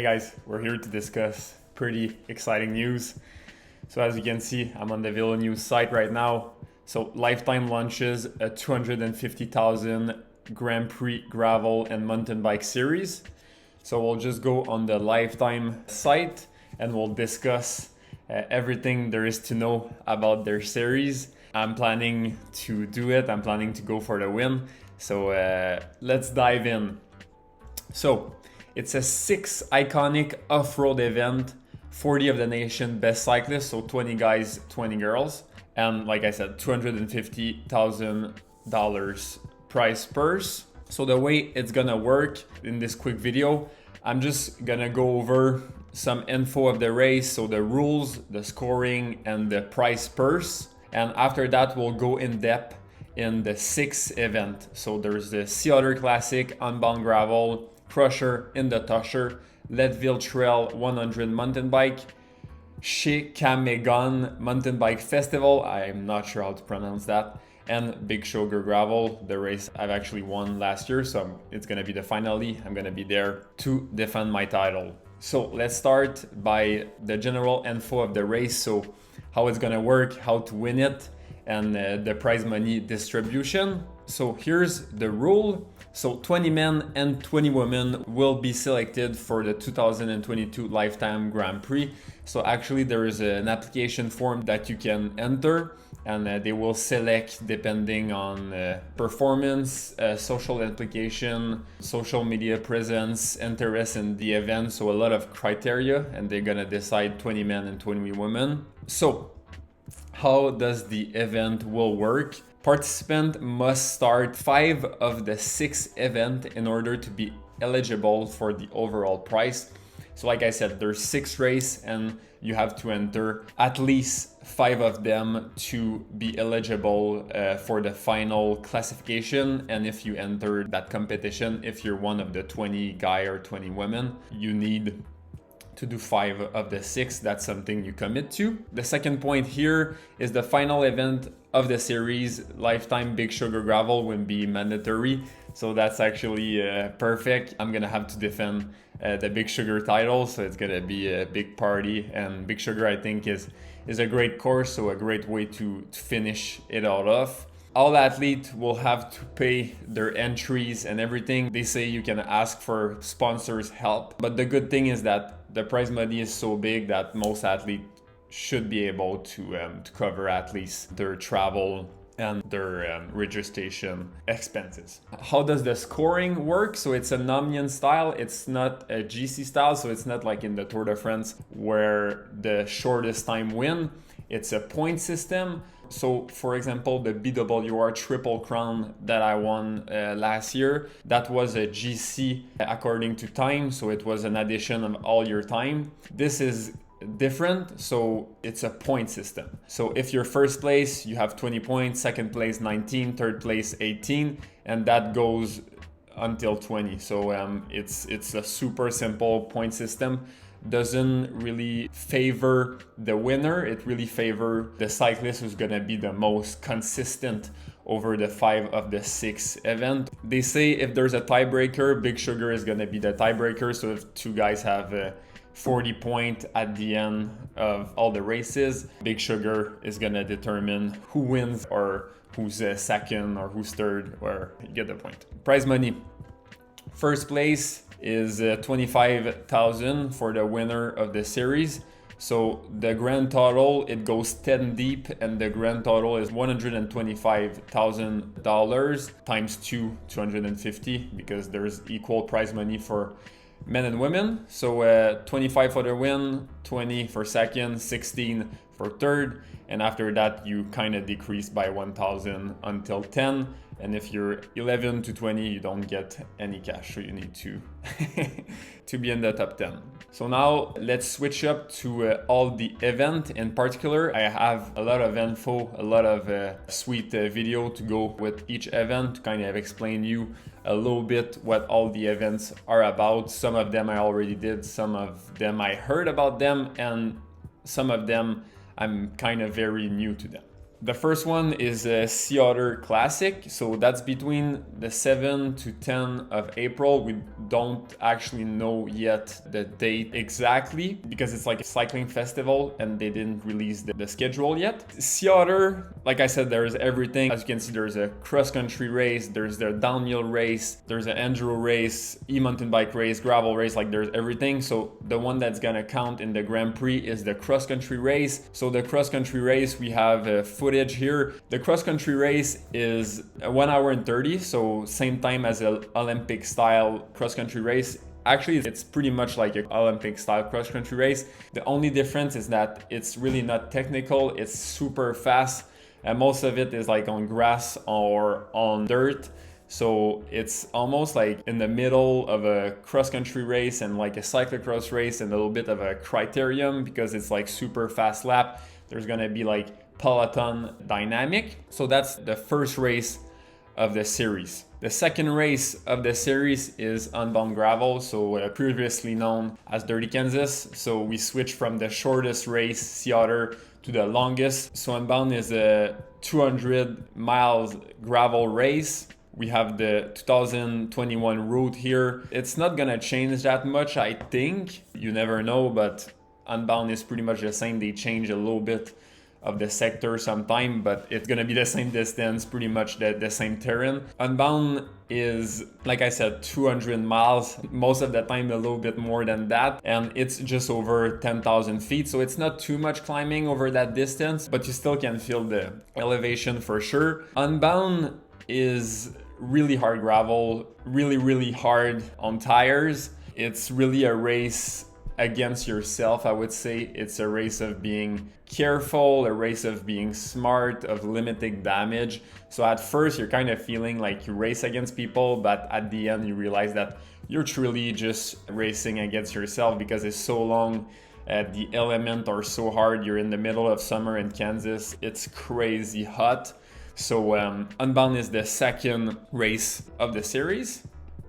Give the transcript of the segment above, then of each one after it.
Hey guys, we're here to discuss pretty exciting news. So as you can see, I'm on the Velo News site right now. So Lifetime launches a 250,000 Grand Prix gravel and mountain bike series. So we'll just go on the Lifetime site and we'll discuss everything there is to know about their series. I'm planning to do it. I'm planning to go for the win. So let's dive in. So it's a 6 iconic off-road event, 40 of the nation best cyclists, so 20 guys, 20 girls. And like I said, $250,000 prize purse. So the way it's gonna work in this quick video, I'm just gonna go over some info of the race, so the rules, the scoring, and the prize purse. And after that, we'll go in depth in the 6th event. So there's the Otter Classic, Unbound Gravel, Crusher in the Tusher, Leadville Trail 100 mountain bike, Shikamegon mountain bike festival, I'm not sure how to pronounce that, and Big Sugar Gravel, the race I've actually won last year, so it's gonna be the finale. I'm gonna be there to defend my title. So let's start by the general info of the race, so how it's gonna work, how to win it, and the prize money distribution. So here's the rule. So 20 men and 20 women will be selected for the 2022 Lifetime Grand Prix. So actually there is an application form that you can enter, and they will select depending on performance, social implication, social media presence, interest in the event. So a lot of criteria, and they're gonna decide 20 men and 20 women. So how does the event will work? Participant must start 5 of the 6 event in order to be eligible for the overall prize. So like I said, there's 6 races and you have to enter at least 5 of them to be eligible for the final classification. And if you enter that competition, if you're one of the 20 guy or 20 women, you need to do 5 of the 6. That's something you commit to. The second point here is the final event of the series, Lifetime Big Sugar Gravel, will be mandatory. So that's actually perfect. I'm gonna have to defend the Big Sugar title, so it's gonna be a big party. And Big Sugar, I think, is a great course, so a great way to finish it all off. All athletes will have to pay their entries and everything. They say you can ask for sponsors' help, but the good thing is that the prize money is so big that most athletes should be able to cover at least their travel and their registration expenses. How does the scoring work? So it's an Omnium style. It's not a GC style, so it's not like in the Tour de France where the shortest time win. It's a point system. So for example, the BWR Triple Crown that I won last year, that was a GC according to time. So it was an addition of all your time. This is different, so it's a point system. So if you're first place, you have 20 points, second place 19, third place 18, and that goes until 20. So it's a super simple point system. Doesn't really favor the winner. It really favor the cyclist who's gonna be the most consistent over the 5 of the 6 event. They say if there's a tiebreaker, Big Sugar is gonna be the tiebreaker. So if 2 guys have 40 points at the end of all the races, Big Sugar is gonna determine who wins or who's second or who's third, or you get the point. Prize money. First place is 25,000 for the winner of the series. So the grand total, it goes 10 deep, and the grand total is $125,000 times 2, 250, because there's equal prize money for men and women. So 25 for the win, 20 for second, 16 for third, and after that you kind of decrease by 1,000 until 10. And if you're 11 to 20, you don't get any cash, so you need to to be in the top 10. So now let's switch up to all the event. In particular, I have a lot of info, a lot of sweet video to go with each event to kind of explain you a little bit what all the events are about. Some of them I already did, some of them I heard about them, and some of them I'm kind of very new to them. The first one is a Otter Classic, so that's between the 7 to 10 of April. We don't actually know yet the date exactly because it's like a cycling festival and they didn't release the schedule yet. Otter, like I said, there's everything. As you can see, there's a cross-country race, there's the downhill race, there's an enduro race, e-mountain bike race, gravel race, like there's everything. So the one that's gonna count in the Grand Prix is the cross-country race. So the cross-country race, we have footage here. The cross-country race is 1 hour and 30, so same time as an Olympic style cross-country race. Actually, it's pretty much like an Olympic style cross-country race. The only difference is that it's really not technical, it's super fast, and most of it is like on grass or on dirt. So it's almost like in the middle of a cross-country race and like a cyclocross race and a little bit of a criterium because it's like super fast lap. There's gonna be like peloton dynamic. So that's the first race of the series. The second race of the series is Unbound Gravel, so previously known as Dirty Kansas. So we switched from the shortest race, Sea Otter, to the longest. So Unbound is a 200 miles gravel race. We have the 2021 route here. It's not gonna change that much, I think. You never know, but Unbound is pretty much the same. They change a little bit of the sector sometime, but it's gonna be the same distance, pretty much the same terrain. Unbound is, like I said, 200 miles, most of the time a little bit more than that, and it's just over 10,000 feet, so it's not too much climbing over that distance, but you still can feel the elevation for sure. Unbound is really hard gravel, really hard on tires. It's really a race against yourself, I would say. It's a race of being careful, a race of being smart, of limiting damage. So at first you're kind of feeling like you race against people, but at the end you realize that you're truly just racing against yourself because it's so long. The elements are so hard. You're in the middle of summer in Kansas. It's crazy hot. So Unbound is the second race of the series.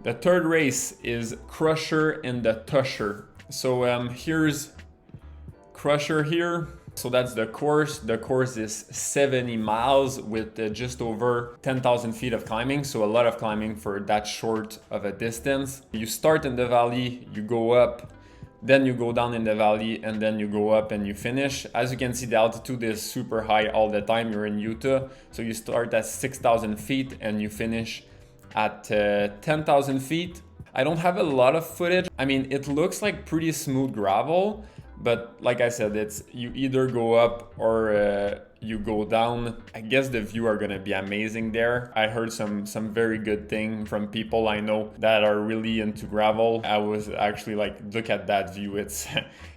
The third race is Crusher and the Tusher. So here's Crusher here. So that's the course. The course is 70 miles with just over 10,000 feet of climbing. So a lot of climbing for that short of a distance. You start in the valley, you go up, then you go down in the valley, and then you go up and you finish. As you can see, the altitude is super high all the time. You're in Utah. So you start at 6,000 feet and you finish at 10,000 feet. I don't have a lot of footage. I mean, it looks like pretty smooth gravel, but like I said, it's you either go up or you go down. I guess the view are gonna be amazing there. I heard some very good thing from people I know that are really into gravel. I was actually like, look at that view. It's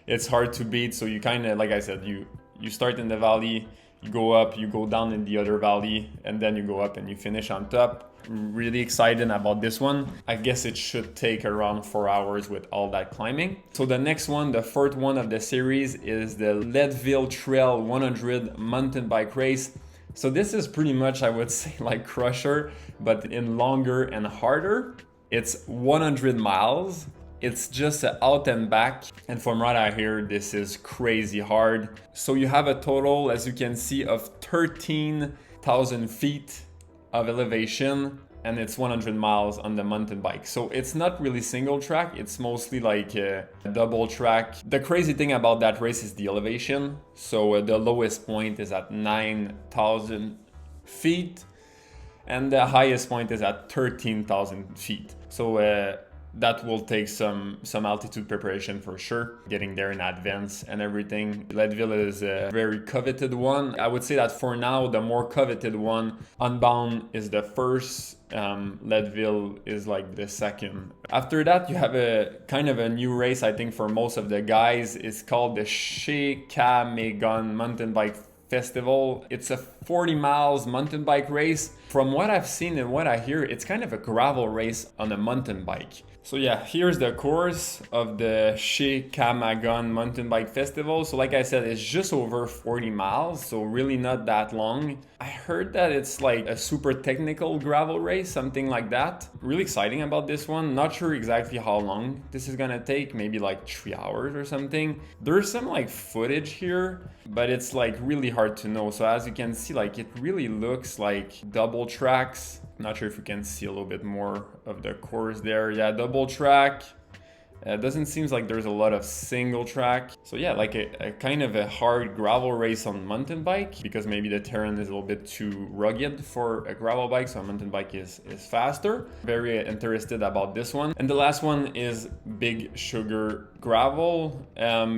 it's hard to beat. So you kind of, like I said, you start in the valley, you go up, you go down in the other valley, and then you go up and you finish on top. Really excited about this one. I guess it should take around 4 hours with all that climbing. So the next one, the fourth one of the series, is the Leadville Trail 100 mountain bike race. So this is pretty much, I would say, like Crusher, but in longer and harder. It's 100 miles. It's just out and back. And from what I hear, this is crazy hard. So you have a total, as you can see, of 13,000 feet of elevation, and it's 100 miles on the mountain bike. So it's not really single track, it's mostly like a double track. The crazy thing about that race is the elevation. So the lowest point is at 9,000 feet and the highest point is at 13,000 feet. So that will take some altitude preparation for sure, getting there in advance and everything. Leadville is a very coveted one. I would say that for now, the more coveted one, Unbound is the first, Leadville is like the second. After that, you have a kind of a new race, I think, for most of the guys. It's called the Shekamegon Mountain Bike Festival. It's a 40 miles mountain bike race. From what I've seen and what I hear, it's kind of a gravel race on a mountain bike. So yeah, here's the course of the Chez Camagon Mountain Bike Festival. So like I said, it's just over 40 miles, so really not that long. I heard that it's like a super technical gravel race, something like that. Really exciting about this one. Not sure exactly how long this is gonna take, maybe like 3 hours or something. There's some like footage here, but it's like really hard to know. So as you can see, like it really looks like double tracks. Not sure if you can see a little bit more of the course there. Yeah, double track. Doesn't seem like there's a lot of single track. So yeah, like a kind of a hard gravel race on mountain bike, because maybe the terrain is a little bit too rugged for a gravel bike, so a mountain bike is faster. Very interested about this one. And the last one is Big Sugar Gravel.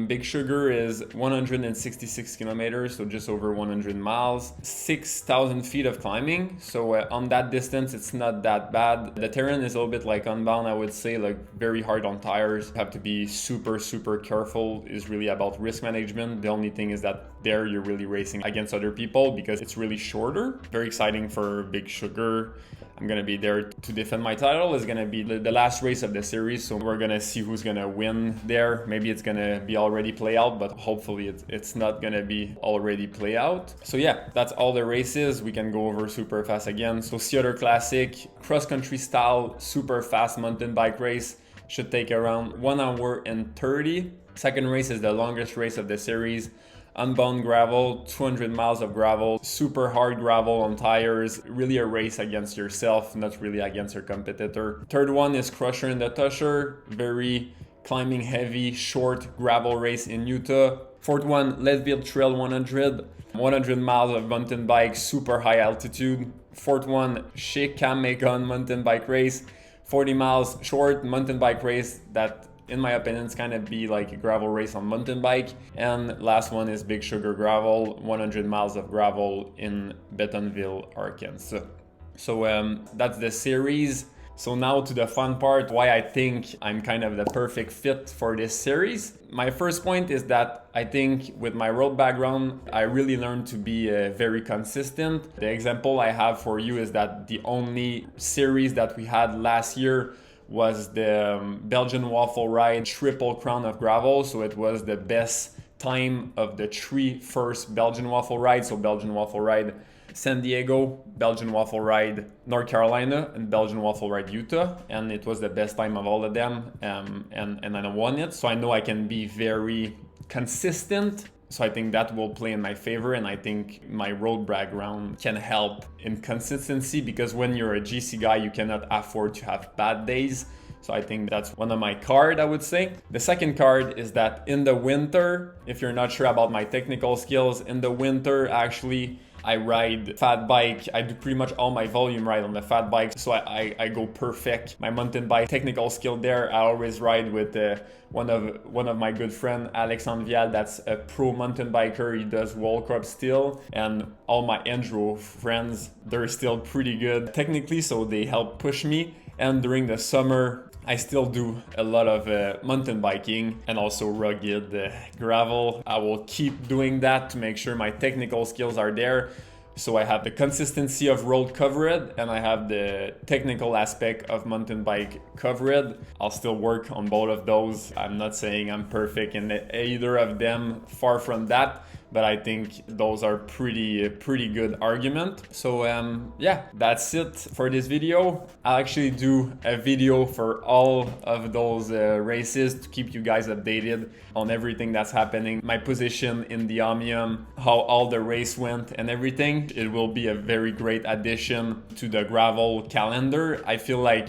Big Sugar is 166 kilometers, so just over 100 miles, 6,000 feet of climbing. So on that distance, it's not that bad. The terrain is a little bit like Unbound, I would say, like very hard on tires. Have to be super careful. Is really about risk management. The only thing is that there you're really racing against other people because it's really shorter. Very exciting for Big Sugar. I'm gonna be there to defend my title. It's gonna be the last race of the series, so we're gonna see who's gonna win there. Maybe it's gonna be already play out, but hopefully it's not gonna be already play out. So yeah, that's all the races. We can go over super fast again. So Otter Classic, cross-country style, super fast mountain bike race. Should take around 1 hour and 30. Second race is the longest race of the series. Unbound gravel, 200 miles of gravel, super hard gravel on tires, really a race against yourself, not really against your competitor. Third one is Crusher in the Tusher, very climbing heavy, short gravel race in Utah. Fourth one, Leadville Trail 100 miles of mountain bike, super high altitude. Fourth one, Chez Camagon mountain bike race, 40 miles short mountain bike race that in my opinion is kind of be like a gravel race on mountain bike. And last one is Big Sugar Gravel, 100 miles of gravel in Bentonville, Arkansas. So that's the series. So now to the fun part, why I think I'm kind of the perfect fit for this series. My first point is that I think with my road background, I really learned to be very consistent. The example I have for you is that the only series that we had last year was the Belgian Waffle Ride Triple Crown of Gravel. So it was the best time of the 3 first Belgian Waffle Ride. So Belgian Waffle Ride San Diego, Belgian Waffle Ride North Carolina, and Belgian Waffle Ride Utah, and it was the best time of all of them, and I won it. So I know I can be very consistent. So I think that will play in my favor, and I think my road background can help in consistency, because when you're a GC guy, you cannot afford to have bad days. So I think that's one of my cards, I would say. The second card is that in the winter, if you're not sure about my technical skills, in the winter, actually, I ride fat bike. I do pretty much all my volume ride on the fat bike. So I go perfect. My mountain bike technical skill there, I always ride with one of my good friend, Alexandre Vial, that's a pro mountain biker. He does World Cup still. And all my enduro friends, they're still pretty good technically, so they help push me. And during the summer, I still do a lot of mountain biking and also rugged gravel. I will keep doing that to make sure my technical skills are there. So I have the consistency of road coverage and I have the technical aspect of mountain bike coverage. I'll still work on both of those. I'm not saying I'm perfect in either of them, far from that. But I think those are pretty good argument. So yeah, that's it for this video. I'll actually do a video for all of those races to keep you guys updated on everything that's happening, my position in the Omnium, how all the race went and everything. It will be a very great addition to the gravel calendar. I feel like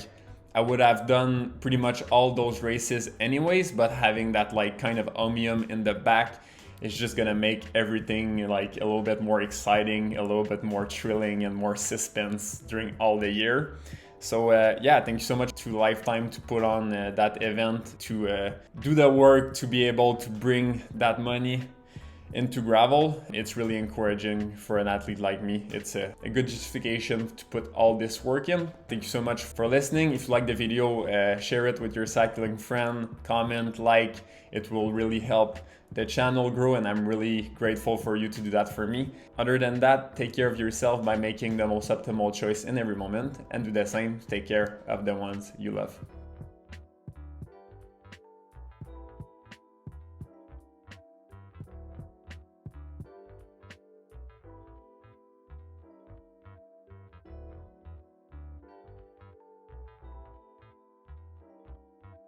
I would have done pretty much all those races anyways, but having that like kind of Omnium in the back, it's just gonna make everything like a little bit more exciting, a little bit more thrilling and more suspense during all the year. So yeah, thank you so much to Lifetime to put on that event, to do the work, to be able to bring that money into gravel. It's really encouraging for an athlete like me. It's a good justification to put all this work in. Thank you so much for listening. If you like the video, share it with your cycling friend, comment, like. It will really help the channel grow, and I'm really grateful for you to do that for me. Other than that, take care of yourself by making the most optimal choice in every moment, and do the same to take care of the ones you love.